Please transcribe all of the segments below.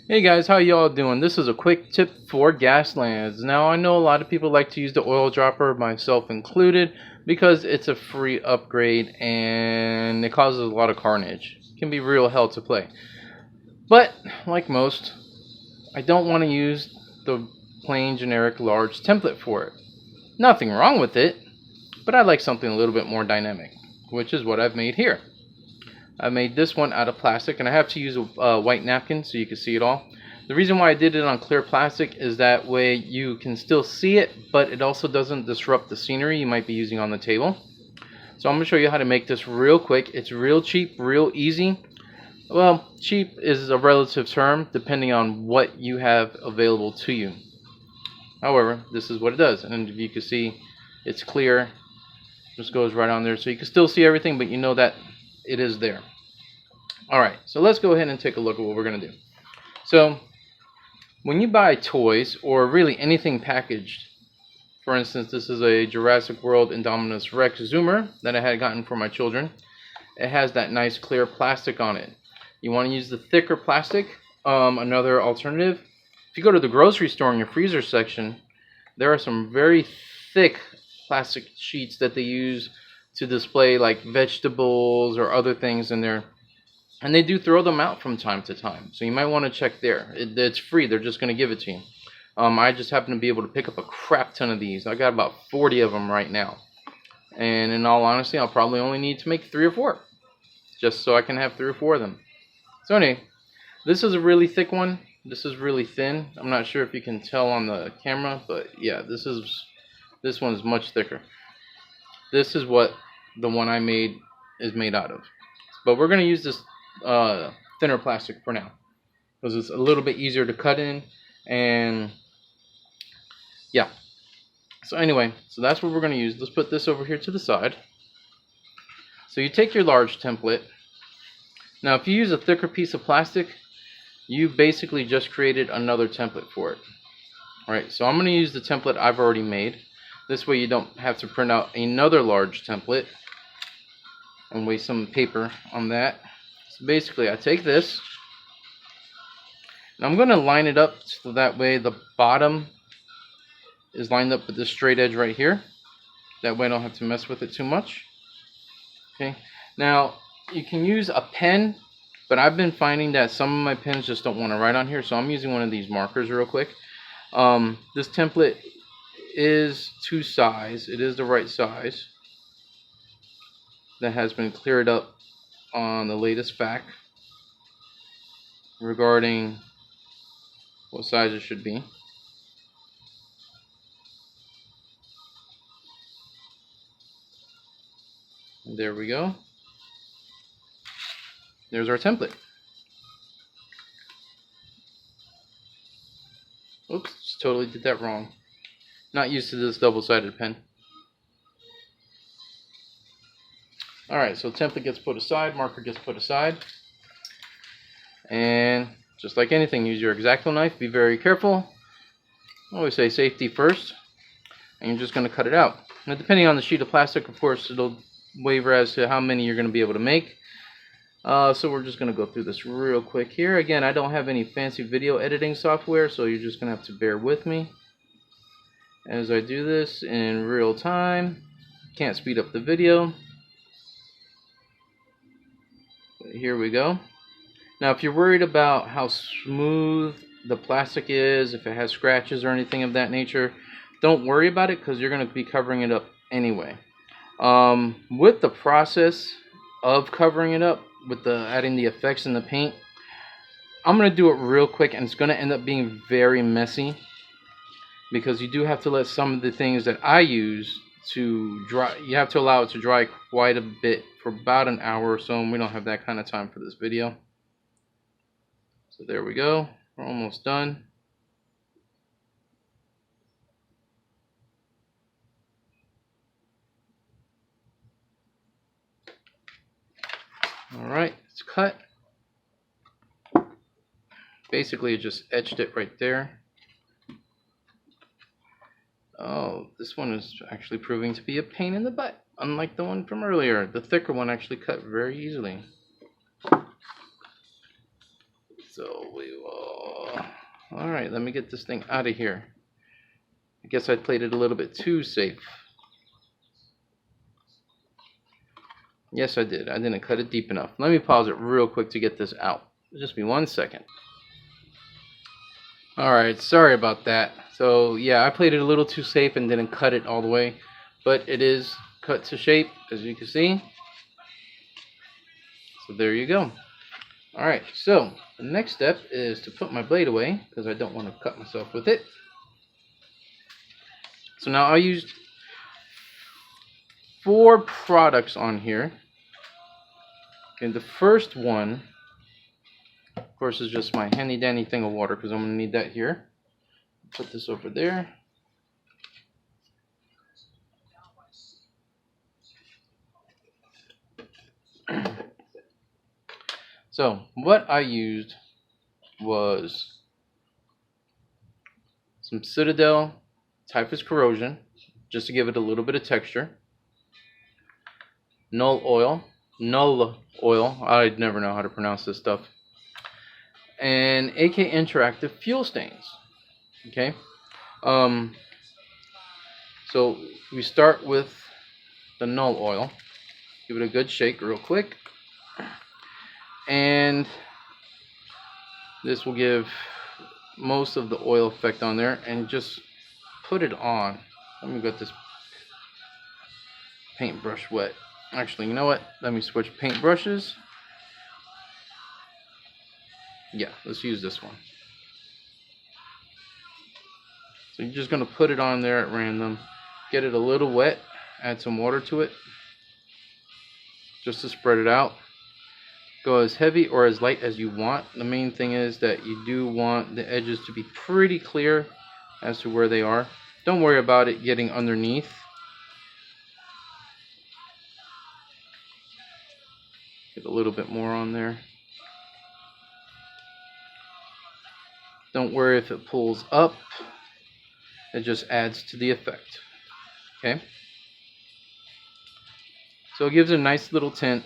Hey guys, how y'all doing? This is a quick tip for Gaslands. Now I know a lot of people like to use the oil dropper, myself included, because it's a free upgrade and it causes a lot of carnage. It can be real hell to play. But, like most, I don't want to use the plain generic large template for it. Nothing wrong with it, but I like something a little bit more dynamic, which is what I've made here. I made this one out of plastic, and I have to use a white napkin so you can see it all. The reason why I did it on clear plastic is that way you can still see it, but it also doesn't disrupt the scenery you might be using on the table. So I'm going to show you how to make this real quick. It's real cheap, real easy. Well, cheap is a relative term depending on what you have available to you. However, this is what it does, and if you can see, it's clear. Just goes right on there, so you can still see everything, but you know that it is there. Alright, so let's go ahead and take a look at what we're going to do. So, when you buy toys, or really anything packaged, for instance, this is a Jurassic World Indominus Rex zoomer that I had gotten for my children. It has that nice clear plastic on it. You want to use the thicker plastic. Another alternative, if you go to the grocery store in your freezer section, there are some very thick plastic sheets that they use to display like vegetables or other things in there. And they do throw them out from time to time. So you might want to check there. It's free. They're just going to give it to you. I just happen to be able to pick up a crap ton of these. I got about 40 of them right now. And in all honesty, I'll probably only need to make 3 or 4. Just so I can have 3 or 4 of them. So anyway, this is a really thick one. This is really thin. I'm not sure if you can tell on the camera. But yeah, this one is much thicker. This is what the one I made is made out of. But we're going to use this thinner plastic for now because it's a little bit easier to cut in, and yeah. So anyway, so that's what we're going to use. Let's put this over here to the side. So you take your large template. Now if you use a thicker piece of plastic, you basically just created another template for it. Alright, so I'm going to use the template I've already made. This way you don't have to print out another large template and waste some paper on that. So basically I take this and I'm going to line it up so that way the bottom is lined up with this straight edge right here. That way I don't have to mess with it too much. Okay. Now you can use a pen, but I've been finding that some of my pens just don't want to write on here, so I'm using one of these markers real quick. This template is to size. It is the right size. That has been cleared up on the latest fact regarding what size it should be. And there we go. There's our template. Oops, just totally did that wrong. Not used to this double-sided pen. Alright, so template gets put aside, marker gets put aside. And just like anything, use your X-Acto knife. Be very careful. I always say safety first. And you're just going to cut it out. Now, depending on the sheet of plastic, of course, it'll waver as to how many you're going to be able to make. So we're just going to go through this real quick here. Again, I don't have any fancy video editing software, so you're just going to have to bear with me as I do this in real time. Can't speed up the video. But here we go. Now, if you're worried about how smooth the plastic is, if it has scratches or anything of that nature, don't worry about it because you're going to be covering it up anyway. With the process of covering it up, with the adding the effects and the paint, I'm going to do it real quick, and it's going to end up being very messy because you do have to let some of the things that I use to dry, you have to allow it to dry quite a bit for about an hour or so, and we don't have that kind of time for this video. So there we go, we're almost done. Alright, it's cut. Basically, it just etched it right there. Oh, this one is actually proving to be a pain in the butt, unlike the one from earlier. The thicker one actually cut very easily. So we will. Alright, let me get this thing out of here. I guess I played it a little bit too safe. Yes, I did. I didn't cut it deep enough. Let me pause it real quick to get this out. Just be 1 second. Alright, sorry about that. So, yeah, I played it a little too safe and didn't cut it all the way. But it is cut to shape, as you can see. So there you go. Alright, so the next step is to put my blade away, because I don't want to cut myself with it. So now I used 4 products on here. And the first one, of course, is just my handy dandy thing of water, because I'm going to need that here. Put this over there. So what I used was some Citadel Typhus Corrosion, just to give it a little bit of texture. Null oil, I never know how to pronounce this stuff. And AK Interactive Fuel Stains. Okay. So we start with the null oil. Give it a good shake real quick. And this will give most of the oil effect on there, and just put it on. Let me get this paintbrush wet. Actually, you know what? Let me switch paintbrushes. Yeah, let's use this one. So you're just going to put it on there at random. Get it a little wet. Add some water to it, just to spread it out. Go as heavy or as light as you want. The main thing is that you do want the edges to be pretty clear as to where they are. Don't worry about it getting underneath. Get a little bit more on there. Don't worry if it pulls up. It just adds to the effect. Okay? So it gives a nice little tint.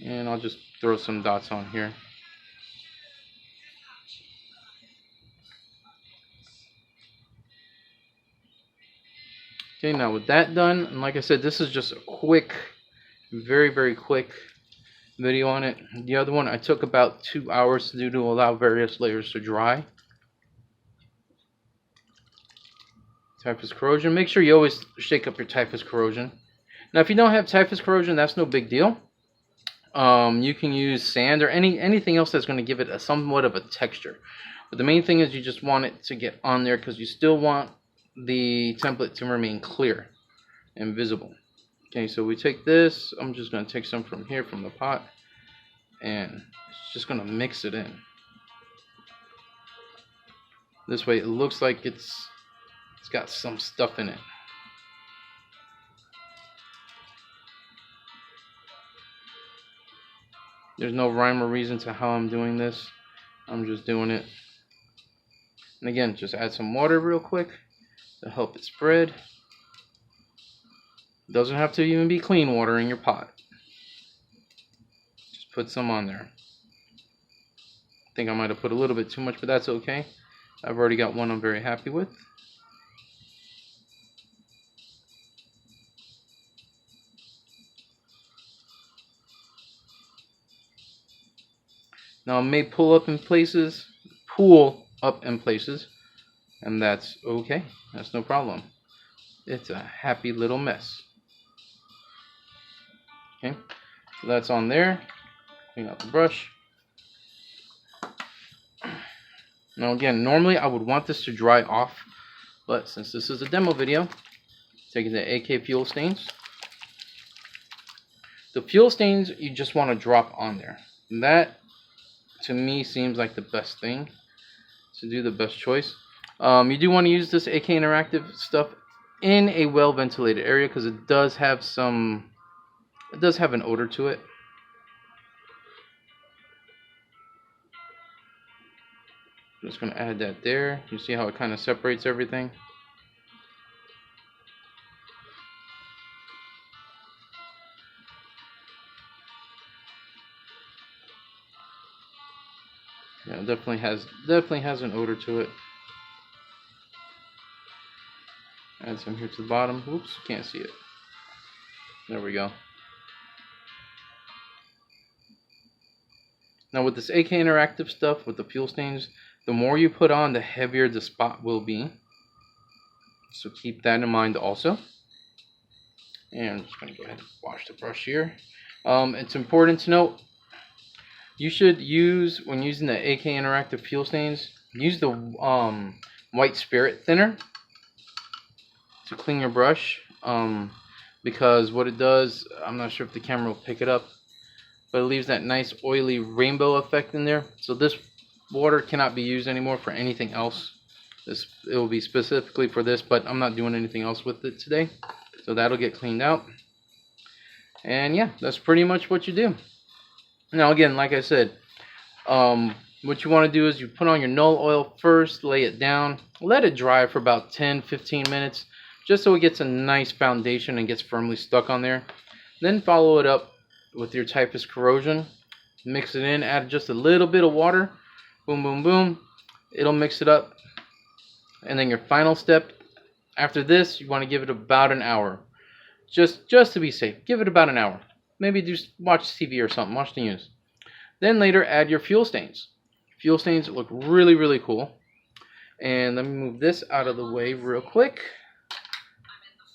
And I'll just throw some dots on here. Okay, now with that done, and like I said, this is just a quick, very quick video on it. The other one I took about 2 hours to do to allow various layers to dry. Typhus Corrosion. Make sure you always shake up your Typhus Corrosion. Now if you don't have Typhus Corrosion, that's no big deal. You can use sand or anything else that's going to give it somewhat of a texture. But the main thing is you just want it to get on there, because you still want the template to remain clear and visible. Okay, so we take this. I'm just going to take some from here from the pot, and it's just going to mix it in. This way it looks like it's got some stuff in it. There's no rhyme or reason to how I'm doing this. I'm just doing it. And again, just add some water real quick to help it spread. It doesn't have to even be clean water in your pot. Just put some on there. I think I might have put a little bit too much, but that's okay. I've already got one I'm very happy with. Now it may pull up in places, and that's okay. That's no problem. It's a happy little mess. Okay, so that's on there. Clean out the brush. Now again, normally I would want this to dry off, but since this is a demo video, taking the AK fuel stains. The fuel stains you just want to drop on there. And that to me seems like the best thing to do, the best choice. You do want to use this AK Interactive stuff in a well ventilated area, because it does have an odor to it. I'm just going to add that there. You see how it kind of separates everything? Yeah, it definitely has an odor to it. Add some here to the bottom. Oops, can't see it. There we go. Now with this AK Interactive stuff, with the fuel stains, the more you put on, the heavier the spot will be. So keep that in mind also. And I'm just going to go ahead and wash the brush here. It's important to note, you should use, when using the AK Interactive fuel stains, use the white spirit thinner to clean your brush. Because what it does, I'm not sure if the camera will pick it up, but it leaves that nice oily rainbow effect in there. So this water cannot be used anymore for anything else. It will be specifically for this, but I'm not doing anything else with it today. So that'll get cleaned out. And yeah, that's pretty much what you do. Now again, like I said, what you want to do is you put on your null oil first, lay it down, let it dry for about 10-15 minutes, just so it gets a nice foundation and gets firmly stuck on there. Then follow it up with your Typhus corrosion. Mix it in, add just a little bit of water. Boom, boom, boom. It'll mix it up. And then your final step, after this, you want to give it about an hour. Just to be safe, give it about an hour. Maybe just watch TV or something, watch the news. Then later, add your fuel stains. Fuel stains look really, really cool. And let me move this out of the way real quick.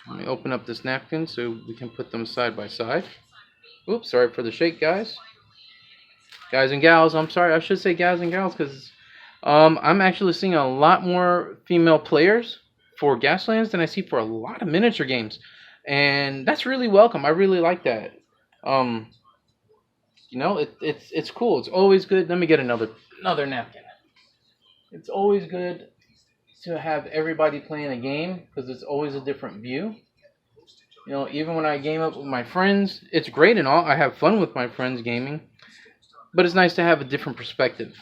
Let me open up this napkin so we can put them side by side. Oops, sorry for the shake, guys. Guys and gals, I'm sorry, I should say guys and gals, because I'm actually seeing a lot more female players for Gaslands than I see for a lot of miniature games. And that's really welcome. I really like that. You know, it's cool. It's always good. Let me get another napkin. It's always good to have everybody playing a game because it's always a different view. You know, even when I game up with my friends, it's great and all. I have fun with my friends gaming, but it's nice to have a different perspective.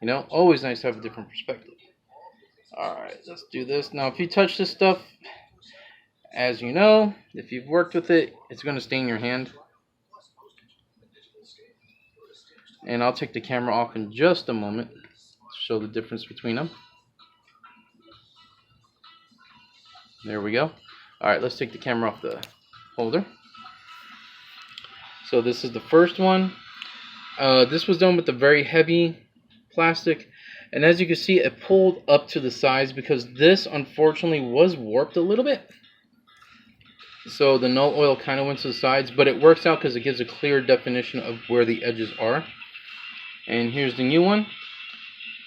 You know, always nice to have a different perspective. Alright, let's do this. Now, if you touch this stuff, as you know, if you've worked with it, it's going to stain your hand. And I'll take the camera off in just a moment to show the difference between them. There we go. Alright, let's take the camera off the holder. So this is the first one. This was done with a very heavy plastic. And as you can see, it pulled up to the sides because this unfortunately was warped a little bit. So the null oil kind of went to the sides, but it works out because it gives a clear definition of where the edges are. And here's the new one.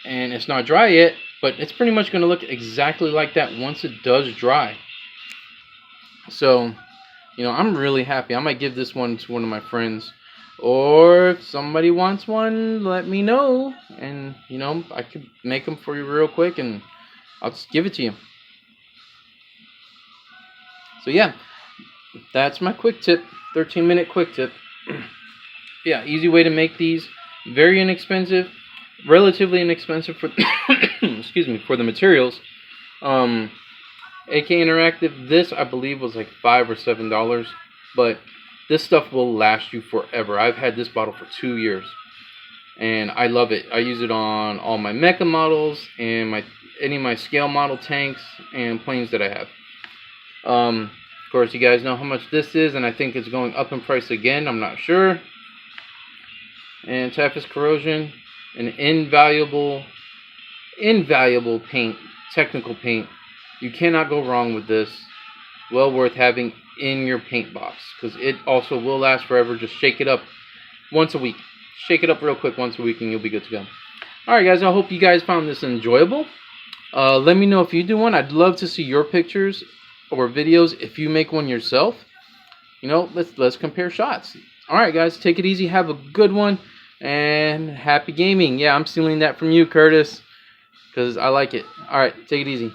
And it's not dry yet, but it's pretty much going to look exactly like that once it does dry. So, you know, I'm really happy. I might give this one to one of my friends. Or if somebody wants one, let me know. And, you know, I could make them for you real quick and I'll just give it to you. So, yeah, that's my quick tip. 13-minute quick tip. Yeah, easy way to make these. Very inexpensive. Relatively inexpensive for excuse me, for the materials. AK Interactive, this I believe was like $5 or $7, but this stuff will last you forever. I've had this bottle for 2 years and I love it. I use it on all my mecha models and any of my scale model tanks and planes that I have. Of course, you guys know how much this is, and I think it's going up in price again. I'm not sure. And Typhus corrosion, an invaluable paint, technical paint. You cannot go wrong with this. Well worth having in your paint box because it also will last forever. Just shake it up once a week. Shake it up real quick once a week and you'll be good to go. Alright guys, I hope you guys found this enjoyable. Let me know if you do one. I'd love to see your pictures or videos if you make one yourself. You know, let's compare shots. Alright guys, take it easy. Have a good one. And happy gaming. Yeah, I'm stealing that from you, Curtis, because I like it. Alright, take it easy.